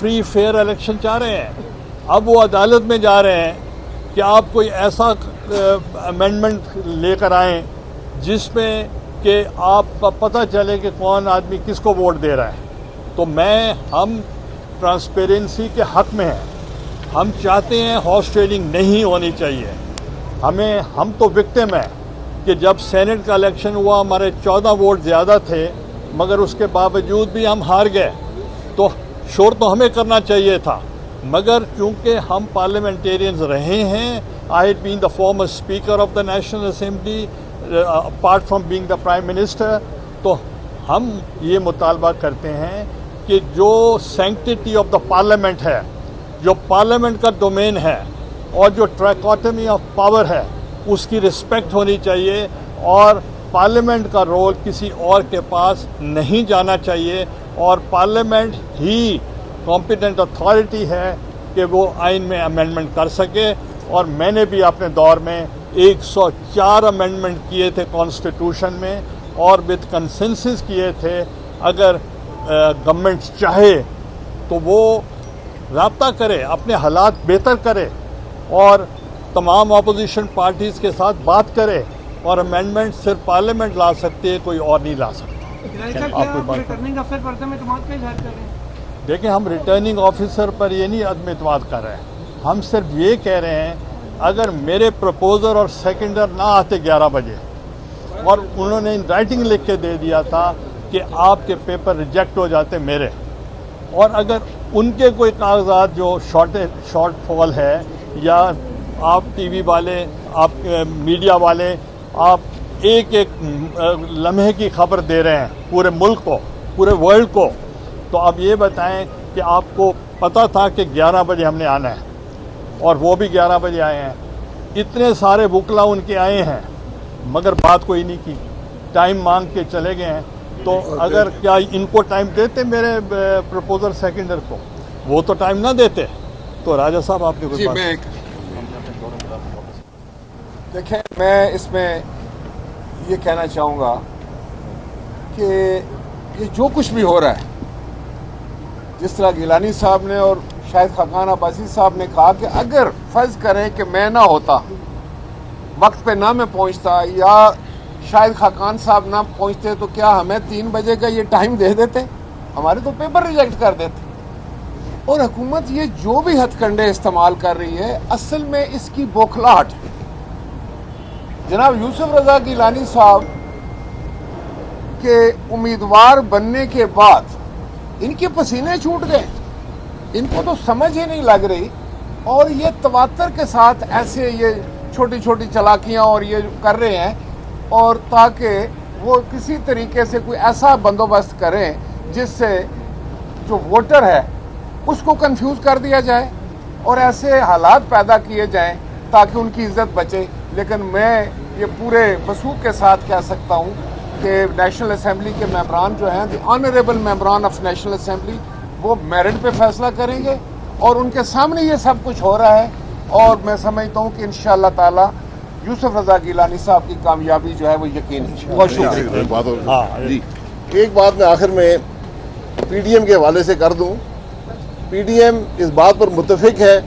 Free fair election چاہ رہے ہیں. اب وہ عدالت میں جا رہے ہیں کہ آپ کوئی ایسا امینڈمنٹ لے کر آئیں جس میں کہ آپ کا پتہ چلے کہ کون آدمی کس کو ووٹ دے رہا ہے. تو ہم ٹرانسپیرنسی کے حق میں ہیں. ہم چاہتے ہیں ہارس ٹریڈنگ نہیں ہونی چاہیے. ہم تو وکٹم ہیں کہ جب سینٹ کا الیکشن ہوا ہمارے 14 ووٹ زیادہ تھے مگر اس کے باوجود بھی ہم ہار گئے. تو شور تو ہمیں کرنا چاہیے تھا مگر چونکہ ہم پارلیمنٹیرینز رہے ہیں. I had been the former speaker of the National Assembly apart from being the Prime Minister. تو ہم یہ مطالبہ کرتے ہیں کہ جو سینکٹیٹی آف دا پارلیمنٹ ہے, جو پارلیمنٹ کا ڈومین ہے اور جو ٹرائکوٹمی آف پاور ہے اس کی رسپیکٹ ہونی چاہیے اور پارلیمنٹ کا رول کسی اور کے پاس نہیں جانا چاہیے. اور پارلیمنٹ ہی کمپیٹنٹ اتھارٹی ہے کہ وہ آئین میں امینڈمنٹ کر سکے. اور میں نے بھی اپنے دور میں 104 امینڈمنٹ کیے تھے کانسٹیٹیوشن میں اور وتھ کنسنسس کیے تھے. اگر گورنمنٹ چاہے تو وہ رابطہ کرے, اپنے حالات بہتر کرے اور تمام اپوزیشن پارٹیز کے ساتھ بات کرے اور امینڈمنٹ صرف پارلیمنٹ لا سکتی ہے, کوئی اور نہیں لا سکتا. دیکھیں ہم ریٹرننگ آفیسر پر یہ نہیں عدم اعتماد کر رہے ہیں. ہم صرف یہ کہہ رہے ہیں اگر میرے پرپوزر اور سیکنڈر نہ آتے 11 بجے اور انہوں نے رائٹنگ لکھ کے دے دیا تھا کہ آپ کے پیپر ریجیکٹ ہو جاتے میرے, اور اگر ان کے کوئی کاغذات جو شارٹ فال ہے یا آپ ٹی وی والے, آپ میڈیا والے, آپ ایک لمحے کی خبر دے رہے ہیں پورے ملک کو, پورے ورلڈ کو, تو اب یہ بتائیں کہ آپ کو پتہ تھا کہ 11 بجے ہم نے آنا ہے اور وہ بھی 11 بجے آئے ہیں. اتنے سارے وکلا ان کے آئے ہیں مگر بات کوئی نہیں کی, ٹائم مانگ کے چلے گئے ہیں. تو اگر کیا ان کو ٹائم دیتے میرے پرپوزر سیکنڈر کو, وہ تو ٹائم نہ دیتے. تو راجہ صاحب آپ نے کوئی بات؟ دیکھیں میں اس میں یہ کہنا چاہوں گا کہ یہ جو کچھ بھی ہو رہا ہے, جس طرح گیلانی صاحب نے اور شاہد خاقان عباسی صاحب نے کہا کہ اگر فرض کریں کہ میں نہ ہوتا, وقت پہ نہ میں پہنچتا یا شاہد خاقان صاحب نہ پہنچتے تو کیا ہمیں 3 بجے کا یہ ٹائم دے دیتے؟ ہمارے تو پیپر ریجیکٹ کر دیتے. اور حکومت یہ جو بھی ہتھ کنڈے استعمال کر رہی ہے اصل میں اس کی بوکھلاہٹ. جناب یوسف رضا گیلانی صاحب کے امیدوار بننے کے بعد ان کے پسینے چھوٹ گئے, ان کو تو سمجھ ہی نہیں لگ رہی, اور یہ تواتر کے ساتھ ایسے یہ چھوٹی چھوٹی چالاکیاں اور یہ کر رہے ہیں, اور تاکہ وہ کسی طریقے سے کوئی ایسا بندوبست کریں جس سے جو ووٹر ہے اس کو کنفیوز کر دیا جائے اور ایسے حالات پیدا کیے جائیں تاکہ ان کی عزت بچے. لیکن میں یہ پورے وثوق کے ساتھ کہہ سکتا ہوں کہ نیشنل اسمبلی کے ممبران جو ہیں, دی آنریبل ممبران آف نیشنل اسمبلی, وہ میرٹ پہ فیصلہ کریں گے اور ان کے سامنے یہ سب کچھ ہو رہا ہے. اور میں سمجھتا ہوں کہ انشاءاللہ تعالی یوسف رضا گیلانی صاحب کی کامیابی جو ہے وہ یقینی ہے. بہت شکریہ. جی ایک بات میں آخر میں پی ڈی ایم کے حوالے سے کر دوں. پی ڈی ایم اس بات پر متفق ہے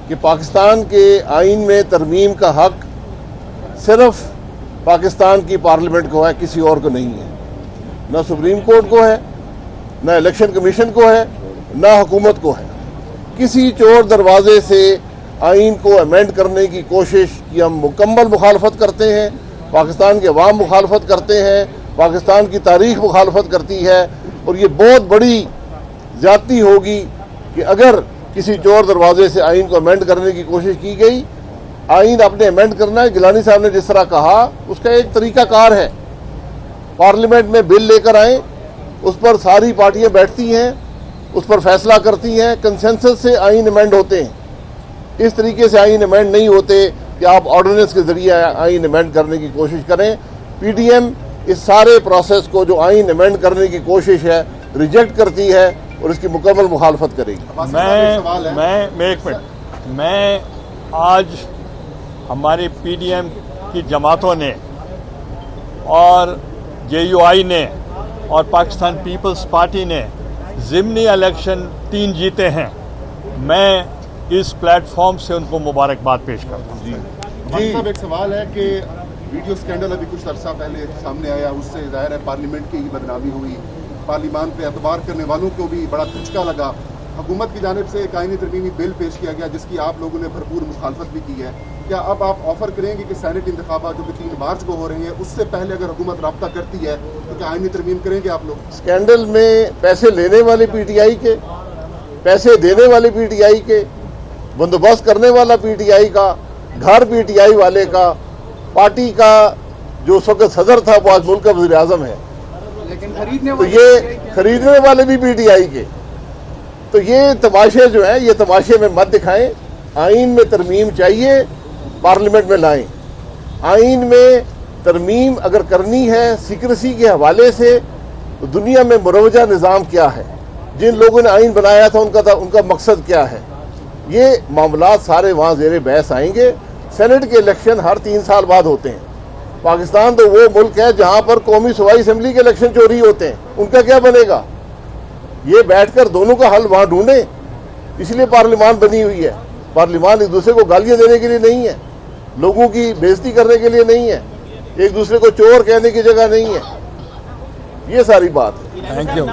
کہ پاکستان کے آئین میں ترمیم کا حق صرف پاکستان کی پارلیمنٹ کو ہے, کسی اور کو نہیں ہے. نہ سپریم کورٹ کو ہے, نہ الیکشن کمیشن کو ہے, نہ حکومت کو ہے. کسی چور دروازے سے آئین کو امینڈ کرنے کی کوشش کی ہم مکمل مخالفت کرتے ہیں. پاکستان کے عوام مخالفت کرتے ہیں, پاکستان کی تاریخ مخالفت کرتی ہے, اور یہ بہت بڑی زیادتی ہوگی کہ اگر کسی چور دروازے سے آئین کو امینڈ کرنے کی کوشش کی گئی. آئین آپ نے امینڈ کرنا ہے, گیلانی صاحب نے جس طرح کہا اس کا ایک طریقہ کار ہے. پارلیمنٹ میں بل لے کر آئیں, اس پر ساری پارٹیاں بیٹھتی ہیں, اس پر فیصلہ کرتی ہیں, کنسنسس سے آئین امینڈ ہوتے ہیں. اس طریقے سے آئین امینڈ نہیں ہوتے کہ آپ آرڈیننس کے ذریعے آئین امینڈ کرنے کی کوشش کریں. پی ڈی ایم اس سارے پروسیس کو جو آئین امینڈ کرنے کی کوشش ہے ریجیکٹ کرتی ہے اور اس کی مکمل مخالفت کرے گی. میں آج ہماری پی ڈی ایم کی جماعتوں نے اور جے یو آئی نے اور پاکستان پیپلز پارٹی نے ضمنی الیکشن 3 جیتے ہیں. میں اس پلیٹ فارم سے ان کو مبارکباد پیش کرتا ہوں. جی صاحب، ایک سوال ہے کہ ویڈیو سکینڈل ابھی کچھ عرصہ پہلے سامنے آیا، اس سے ظاہر ہے پارلیمنٹ کی ہی بدنامی ہوئی، پارلیمان پہ اعتبار کرنے والوں کو بھی بڑا دھچکا لگا. حکومت کی جانب سے ایک آئینی ترمیمی بل پیش کیا گیا جس کی آپ لوگوں نے بھرپور مخالفت بھی کی ہے. کیا اب آپ آفر کریں گے کہ سینٹ انتخابات جو کہ 3 مارچ کو ہو رہے ہیں اس سے پہلے اگر حکومت رابطہ کرتی ہے تو کیا آئینی ترمیم کریں گے آپ لوگ؟ اسکینڈل میں پیسے لینے والے پی ٹی آئی کے، پیسے دینے والے پی ٹی آئی کے، بندوبست کرنے والا پی ٹی آئی کا، گھر پی ٹی آئی والے کا، پارٹی کا جو اس وقت صدر تھا وہ آج ملک کا وزیر اعظم ہے، تو یہ خریدنے والے بھی پی ٹی آئی کے. تو یہ تماشے جو ہیں یہ تماشے میں مت دکھائیں. آئین میں ترمیم چاہیے، پارلیمنٹ میں لائیں. آئین میں ترمیم اگر کرنی ہے سیکریسی کے حوالے سے تو دنیا میں مروجہ نظام کیا ہے، جن لوگوں نے آئین بنایا تھا ان کا مقصد کیا ہے، یہ معاملات سارے وہاں زیر بحث آئیں گے. سینٹ کے الیکشن ہر 3 سال بعد ہوتے ہیں. پاکستان تو وہ ملک ہے جہاں پر قومی صوبائی اسمبلی کے الیکشن چوری ہوتے ہیں، ان کا کیا بنے گا؟ یہ بیٹھ کر دونوں کا حل وہاں ڈھونڈیں. اس لیے پارلیمان بنی ہوئی ہے. پارلیمان ایک دوسرے کو گالیاں دینے کے لیے نہیں ہے، لوگوں کی بےزتی کرنے کے لیے نہیں ہے، ایک دوسرے کو چور کہنے کی جگہ نہیں ہے. یہ ساری بات ہے. Thank you.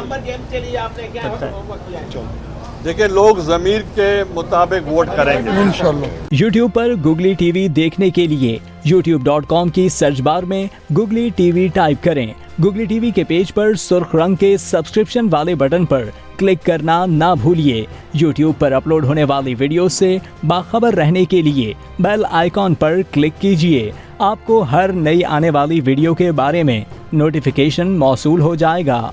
دیکھیں لوگ ضمیر کے مطابق ووٹ کریں گے انشاءاللہ. یوٹیوب پر گوگلی ٹی وی دیکھنے کے لیے youtube.com کی سرچ بار میں گوگلی ٹی وی ٹائپ کریں. گوگلی ٹی وی کے پیج پر سرخ رنگ کے سبسکرپشن والے بٹن پر کلک کرنا نہ بھولیے. یوٹیوب پر اپلوڈ ہونے والی ویڈیو سے باخبر رہنے کے لیے بیل آئیکن پر کلک کیجیے. آپ کو ہر نئی آنے والی ویڈیو کے بارے میں نوٹیفیکیشن موصول ہو جائے گا.